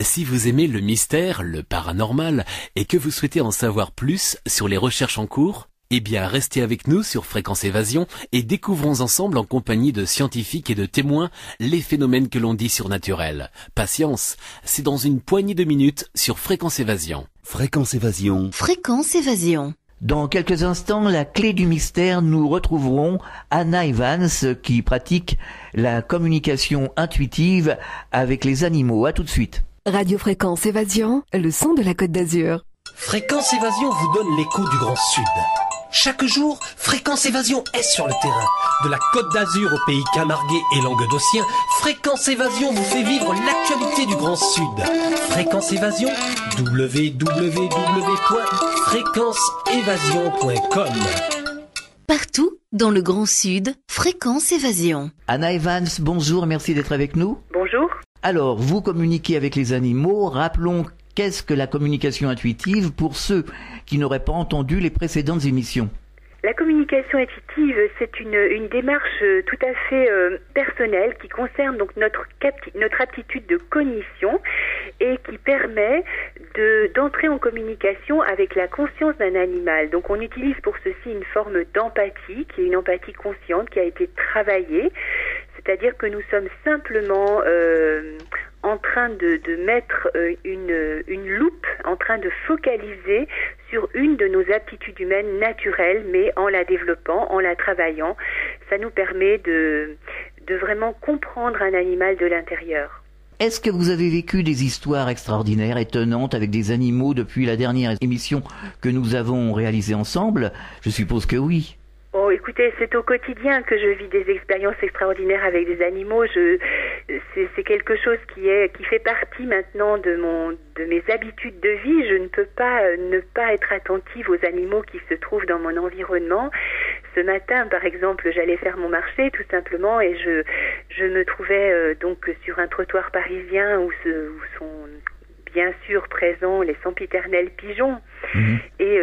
Si vous aimez le mystère, le paranormal, et que vous souhaitez en savoir plus sur les recherches en cours, eh bien restez avec nous sur Fréquence Évasion et découvrons ensemble en compagnie de scientifiques et de témoins les phénomènes que l'on dit surnaturels. Patience, c'est dans une poignée de minutes sur Fréquence Évasion. Fréquence Évasion. Fréquence Évasion. Dans quelques instants, la clé du mystère, nous retrouverons Anna Evans qui pratique la communication intuitive avec les animaux. À tout de suite. Radio Fréquence Évasion, le son de la Côte d'Azur. Fréquence Évasion vous donne l'écho du Grand Sud. Chaque jour, Fréquence Évasion est sur le terrain. De la Côte d'Azur au pays camarguais et languedocien, Fréquence Évasion vous fait vivre l'actualité du Grand Sud. Fréquence Évasion, www.fréquenceévasion.com. Partout dans le Grand Sud, Fréquence Évasion. Anna Evans, bonjour, merci d'être avec nous. Bonjour. Alors, vous communiquez avec les animaux. Rappelons qu'est-ce que la communication intuitive pour ceux qui n'auraient pas entendu les précédentes émissions. La communication intuitive, c'est une démarche tout à fait personnelle qui concerne donc notre aptitude de cognition et qui permet d'entrer en communication avec la conscience d'un animal. Donc on utilise pour ceci une forme d'empathie qui est une empathie consciente qui a été travaillée, c'est-à-dire que nous sommes simplement en train de mettre une loupe, en train de focaliser sur une de nos aptitudes humaines naturelles, mais en la développant, en la travaillant, ça nous permet de vraiment comprendre un animal de l'intérieur. Est-ce que vous avez vécu des histoires extraordinaires, étonnantes avec des animaux depuis la dernière émission que nous avons réalisée ensemble? Je suppose que oui. Oh, écoutez, c'est au quotidien que je vis des expériences extraordinaires avec des animaux. C'est quelque chose qui fait partie maintenant de mes habitudes de vie. Je ne peux pas ne pas être attentive aux animaux qui se trouvent dans mon environnement. Ce matin, par exemple, j'allais faire mon marché tout simplement et je me trouvais donc sur un trottoir parisien où sont bien sûr présents les sempiternels pigeons. Et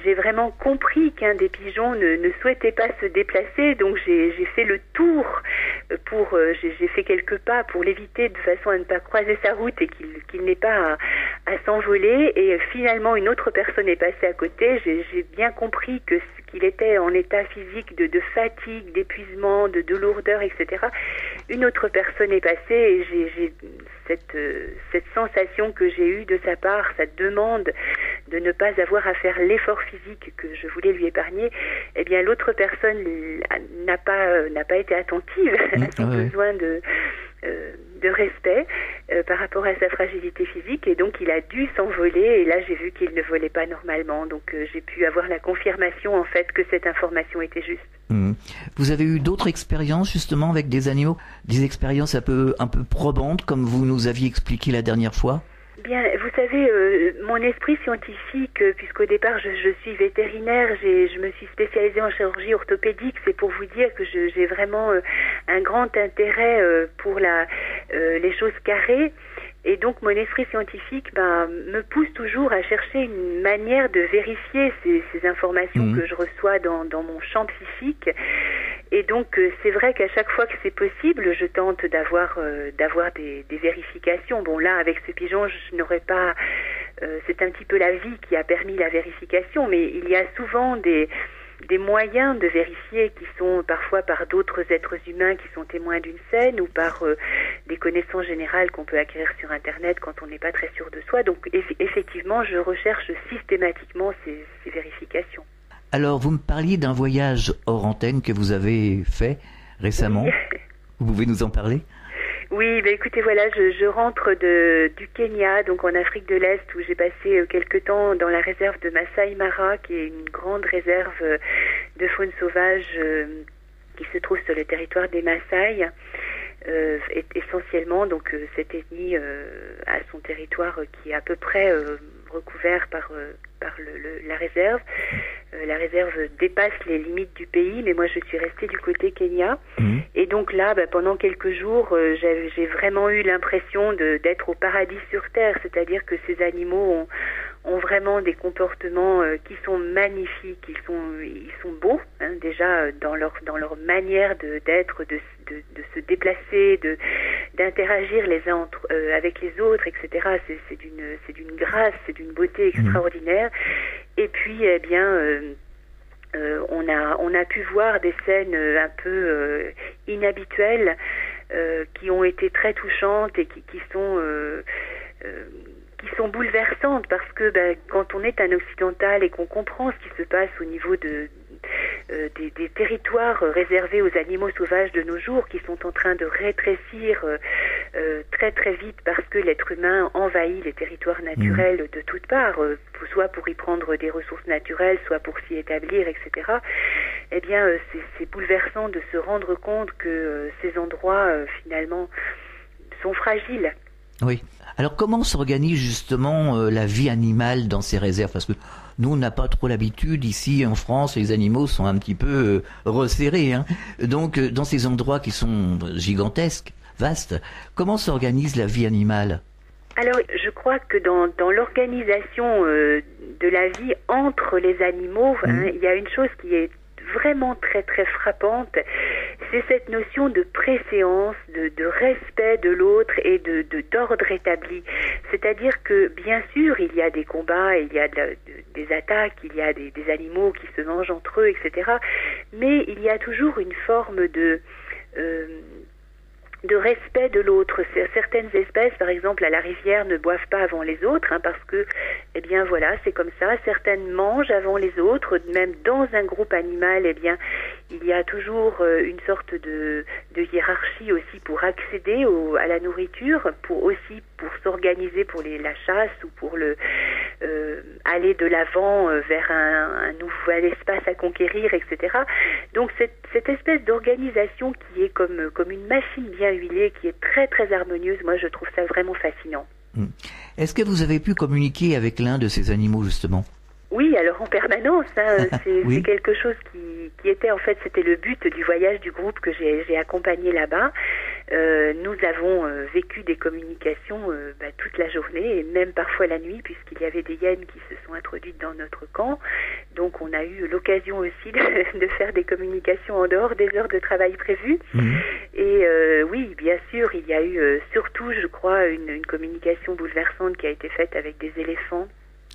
j'ai vraiment compris qu'un des pigeons ne souhaitait pas se déplacer, donc j'ai fait le tour j'ai fait quelques pas pour l'éviter de façon à ne pas croiser sa route et qu'il n'ait pas à s'envoler. Et finalement une autre personne est passée à côté. J'ai bien compris qu'il était en état physique de fatigue, d'épuisement, de lourdeur, etc. Une autre personne est passée et j'ai cette sensation que j'ai eue de sa part, cette demande de ne pas avoir à faire l'effort physique que je voulais lui épargner, eh bien l'autre personne n'a pas été attentive à son besoin de respect par rapport à sa fragilité physique, et donc il a dû s'envoler, et là j'ai vu qu'il ne volait pas normalement, donc j'ai pu avoir la confirmation en fait que cette information était juste. Vous avez eu d'autres expériences justement avec des animaux, des expériences un peu probantes comme vous nous aviez expliqué la dernière fois? Bien, vous savez, mon esprit scientifique, puisqu'au départ je suis vétérinaire, je me suis spécialisée en chirurgie orthopédique, c'est pour vous dire que j'ai vraiment un grand intérêt pour les choses carrées. Et donc mon esprit scientifique me pousse toujours à chercher une manière de vérifier ces informations que je reçois dans mon champ psychique. Et donc c'est vrai qu'à chaque fois que c'est possible, je tente d'avoir des vérifications. Bon là, avec ce pigeon, je n'aurais pas... c'est un petit peu la vie qui a permis la vérification, mais il y a souvent des moyens de vérifier qui sont parfois par d'autres êtres humains qui sont témoins d'une scène ou par des connaissances générales qu'on peut acquérir sur Internet quand on n'est pas très sûr de soi. Donc effectivement, je recherche systématiquement ces vérifications. Alors, vous me parliez d'un voyage hors antenne que vous avez fait récemment. Oui. Vous pouvez nous en parler ? Oui, écoutez, voilà, je rentre du Kenya, donc en Afrique de l'Est, où j'ai passé quelques temps dans la réserve de Masai Mara, qui est une grande réserve de faune sauvage qui se trouve sur le territoire des Maasai. Essentiellement, donc cette ethnie a son territoire qui est à peu près recouvert par la réserve. La réserve dépasse les limites du pays, mais moi je suis restée du côté Kenya. Et donc là, pendant quelques jours, j'ai vraiment eu l'impression d'être au paradis sur terre, c'est-à-dire que ces animaux ont vraiment des comportements qui sont magnifiques, ils sont beaux, hein, déjà dans leur manière d'être, de se déplacer, d'interagir les uns avec les autres, etc. C'est d'une grâce, c'est d'une beauté extraordinaire. Et puis, eh bien, on a pu voir des scènes un peu inhabituelles qui ont été très touchantes et qui sont bouleversantes parce que quand on est un occidental et qu'on comprend ce qui se passe au niveau des territoires réservés aux animaux sauvages de nos jours qui sont en train de rétrécir très très vite parce que l'être humain envahit les territoires naturels de toutes parts, soit pour y prendre des ressources naturelles, soit pour s'y établir, etc. Eh bien, c'est bouleversant de se rendre compte que ces endroits, finalement, sont fragiles. Oui. Alors comment s'organise justement la vie animale dans ces réserves? Parce que nous, on n'a pas trop l'habitude. Ici, en France, les animaux sont un petit peu resserrés. Hein. Donc, dans ces endroits qui sont gigantesques, vastes, comment s'organise la vie animale? Alors, je crois que dans l'organisation de la vie entre les animaux, il y a une chose qui est vraiment très très frappante, c'est cette notion de préséance, de respect de l'autre et d'ordre établi. C'est-à-dire que bien sûr il y a des combats, il y a des attaques, il y a des animaux qui se mangent entre eux, etc. Mais il y a toujours une forme de respect de l'autre. Certaines espèces, par exemple à la rivière, ne boivent pas avant les autres, parce que, eh bien voilà, c'est comme ça. Certaines mangent avant les autres. Même dans un groupe animal, eh bien, il y a toujours une sorte de hiérarchie aussi pour accéder à la nourriture, pour s'organiser pour la chasse ou pour aller de l'avant vers un nouvel espace à conquérir, etc. Donc cette espèce d'organisation qui est comme une machine bien huilée, qui est très très harmonieuse, moi je trouve ça vraiment fascinant. Est-ce que vous avez pu communiquer avec l'un de ces animaux justement? Oui, alors en permanence, c'est quelque chose qui était en fait, c'était le but du voyage du groupe que j'ai accompagné là-bas. Nous avons vécu des communications toute la journée et même parfois la nuit, puisqu'il y avait des hyènes qui se sont introduites dans notre camp. Donc on a eu l'occasion aussi de faire des communications en dehors des heures de travail prévues. Et oui, bien sûr, il y a eu surtout, je crois, une communication bouleversante qui a été faite avec des éléphants.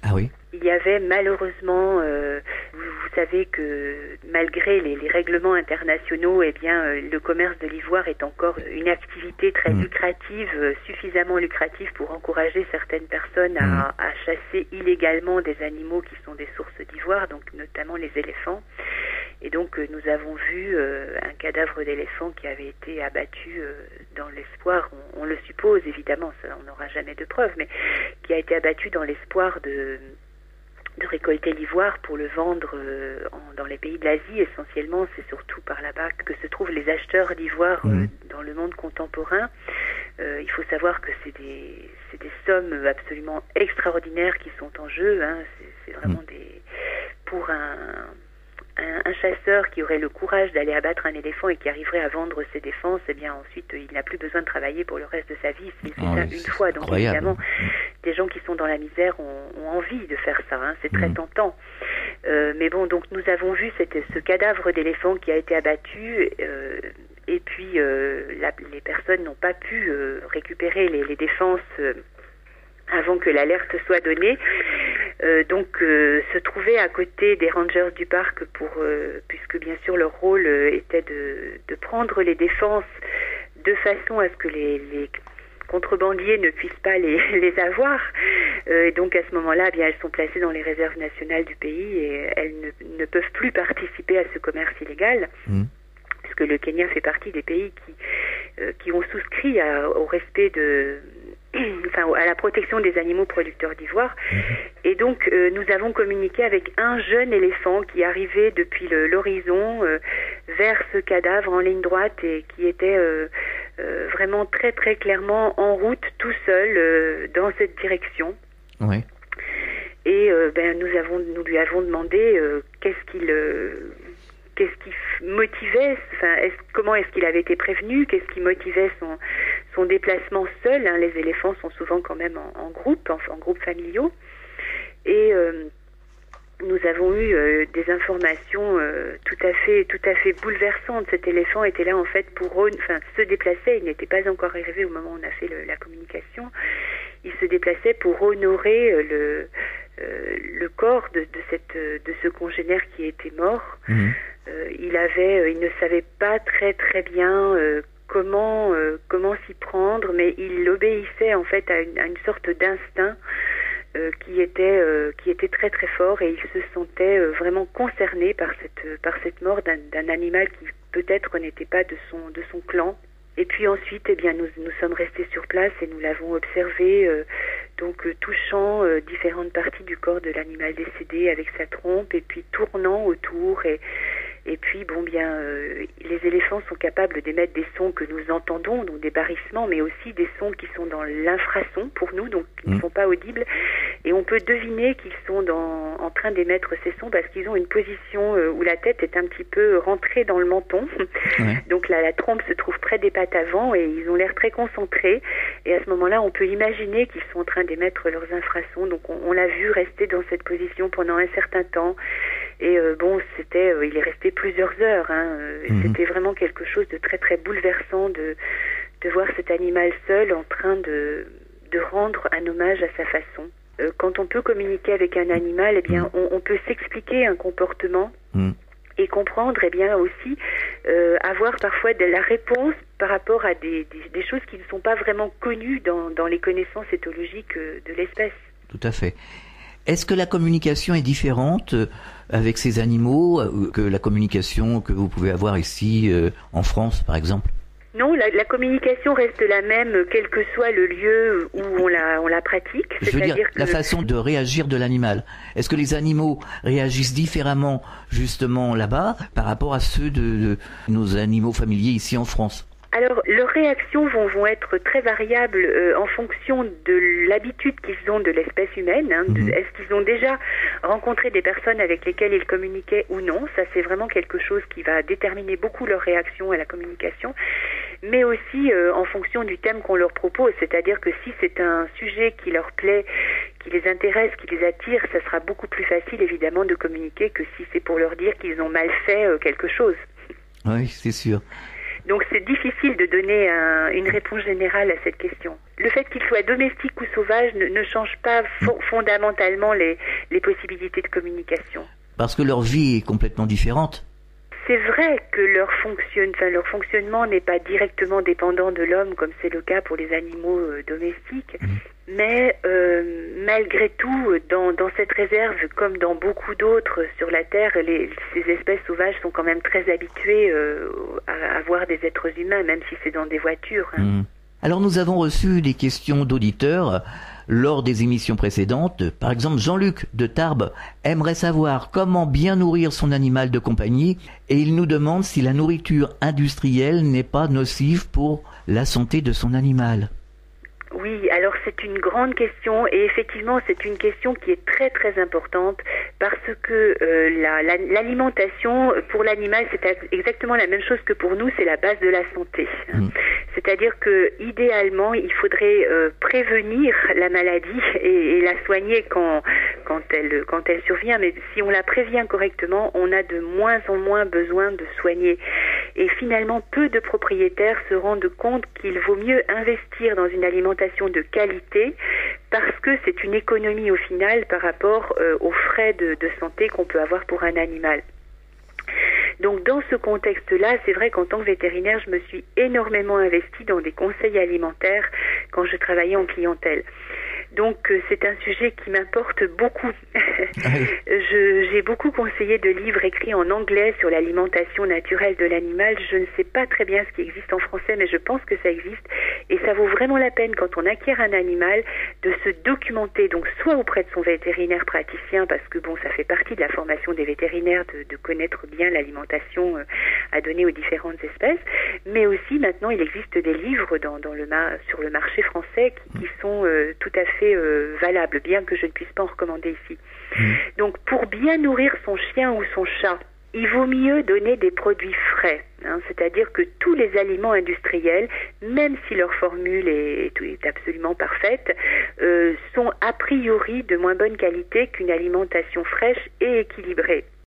Ah oui. Il y avait malheureusement, vous savez que malgré les règlements internationaux, eh bien, le commerce de l'ivoire est encore une activité très lucrative, suffisamment lucrative pour encourager certaines personnes à chasser illégalement des animaux qui sont des sources d'ivoire, donc notamment les éléphants. Et donc nous avons vu un cadavre d'éléphant qui avait été abattu dans l'espoir, on le suppose évidemment, ça, on n'aura jamais de preuves, mais qui a été abattu dans l'espoir de récolter l'ivoire pour le vendre dans les pays de l'Asie. Essentiellement, c'est surtout par là-bas que se trouvent les acheteurs d'ivoire dans le monde contemporain. Il faut savoir que c'est des sommes absolument extraordinaires qui sont en jeu. C'est vraiment pour un chasseur qui aurait le courage d'aller abattre un éléphant et qui arriverait à vendre ses défenses, eh bien ensuite il n'a plus besoin de travailler pour le reste de sa vie. C'est ça une fois. Donc incroyable. Évidemment, des gens qui sont dans la misère ont envie de faire ça. C'est très tentant. Mais bon, donc nous avons vu ce cadavre d'éléphant qui a été abattu. Et puis les personnes n'ont pas pu récupérer les défenses avant que l'alerte soit donnée. Donc se trouver à côté des rangers du parc puisque bien sûr leur rôle était de prendre les défenses de façon à ce que les contrebandiers ne puissent pas les avoir. Et donc à ce moment-là, eh bien elles sont placées dans les réserves nationales du pays et elles ne peuvent plus participer à ce commerce illégal. Parce que le Kenya fait partie des pays qui ont souscrit au respect à la protection des animaux producteurs d'ivoire. Et donc nous avons communiqué avec un jeune éléphant qui arrivait depuis l'horizon vers ce cadavre en ligne droite et qui était vraiment très très clairement en route tout seul dans cette direction. Oui. Et nous lui avons demandé qu'est-ce qui motivait, comment est-ce qu'il avait été prévenu, qu'est-ce qui motivait son déplacement seul. Les éléphants sont souvent quand même en groupe, en groupes familiaux. Et nous avons eu des informations tout à fait bouleversantes. Cet éléphant était là en fait pour se déplaçait, il n'était pas encore arrivé au moment où on a fait la communication. Il se déplaçait pour honorer le corps de ce congénère qui était mort. Il ne savait pas très bien comment s'y prendre, mais il obéissait en fait à une sorte d'instinct qui était très fort, et il se sentait vraiment concerné par cette mort d'un animal qui peut-être n'était pas de son clan. Et puis ensuite, eh bien, nous sommes restés sur place et nous l'avons observé, touchant différentes parties du corps de l'animal décédé avec sa trompe, et puis tournant autour. Et puis, les éléphants sont capables d'émettre des sons que nous entendons, donc des barrissements, mais aussi des sons qui sont dans l'infrason pour nous, donc qui ne sont pas audibles. Et on peut deviner qu'ils sont en train d'émettre ces sons parce qu'ils ont une position où la tête est un petit peu rentrée dans le menton. Ouais. Donc la trompe se trouve près des pattes avant et ils ont l'air très concentrés. Et à ce moment-là, on peut imaginer qu'ils sont en train d'émettre leurs infrasons. Donc on l'a vu rester dans cette position pendant un certain temps. Et il est resté plusieurs heures. C'était vraiment quelque chose de très bouleversant de voir cet animal seul en train de rendre un hommage à sa façon. Quand on peut communiquer avec un animal, eh bien, on peut s'expliquer un comportement et comprendre, eh bien, aussi avoir parfois de la réponse par rapport à des choses qui ne sont pas vraiment connues dans les connaissances éthologiques de l'espèce. Tout à fait. Est-ce que la communication est différente avec ces animaux que la communication que vous pouvez avoir ici en France, par exemple ? Non, la communication reste la même, quel que soit le lieu où on la pratique. Je veux dire, la façon de réagir de l'animal. Est-ce que les animaux réagissent différemment, justement, là-bas, par rapport à ceux de nos animaux familiers ici en France ? Alors, leurs réactions vont être très variables en fonction de l'habitude qu'ils ont de l'espèce humaine. Est-ce qu'ils ont déjà rencontré des personnes avec lesquelles ils communiquaient ou non ? Ça, c'est vraiment quelque chose qui va déterminer beaucoup leur réaction à la communication. Mais aussi en fonction du thème qu'on leur propose. C'est-à-dire que si c'est un sujet qui leur plaît, qui les intéresse, qui les attire, ça sera beaucoup plus facile, évidemment, de communiquer que si c'est pour leur dire qu'ils ont mal fait quelque chose. Oui, c'est sûr. Donc c'est difficile de donner une réponse générale à cette question. Le fait qu'ils soient domestiques ou sauvages ne change pas fondamentalement les possibilités de communication. Parce que leur vie est complètement différente. C'est vrai que leur fonctionnement n'est pas directement dépendant de l'homme comme c'est le cas pour les animaux domestiques. Mais malgré tout, dans cette réserve, comme dans beaucoup d'autres sur la Terre, ces espèces sauvages sont quand même très habituées à voir des êtres humains, même si c'est dans des voitures. Alors nous avons reçu des questions d'auditeurs lors des émissions précédentes. Par exemple, Jean-Luc de Tarbes aimerait savoir comment bien nourrir son animal de compagnie et il nous demande si la nourriture industrielle n'est pas nocive pour la santé de son animal. Oui, alors c'est une grande question et effectivement c'est une question qui est très importante parce que l'alimentation pour l'animal c'est exactement la même chose que pour nous, c'est la base de la santé. C'est-à-dire que idéalement il faudrait prévenir la maladie et la soigner quand elle survient, mais si on la prévient correctement, on a de moins en moins besoin de soigner. Et finalement, peu de propriétaires se rendent compte qu'il vaut mieux investir dans une alimentation de qualité parce que c'est une économie au final par rapport aux frais de santé qu'on peut avoir pour un animal. Donc dans ce contexte-là, c'est vrai qu'en tant que vétérinaire, je me suis énormément investie dans des conseils alimentaires quand je travaillais en clientèle. Donc c'est un sujet qui m'importe beaucoup. J'ai beaucoup conseillé de livres écrits en anglais sur l'alimentation naturelle de l'animal. Je ne sais pas très bien ce qui existe en français, mais je pense que ça existe. Et ça vaut vraiment la peine quand on acquiert un animal de se documenter, donc soit auprès de son vétérinaire praticien, parce que ça fait partie de la formation des vétérinaires de connaître bien l'alimentation à donner aux différentes espèces, mais aussi maintenant il existe des livres sur le marché français qui sont tout à fait valables, bien que je ne puisse pas en recommander ici. Donc pour bien nourrir son chien ou son chat, il vaut mieux donner des produits frais, c'est-à-dire que tous les aliments industriels, même si leur formule est absolument parfaite, sont a priori de moins bonne qualité qu'une alimentation fraîche et équilibrée.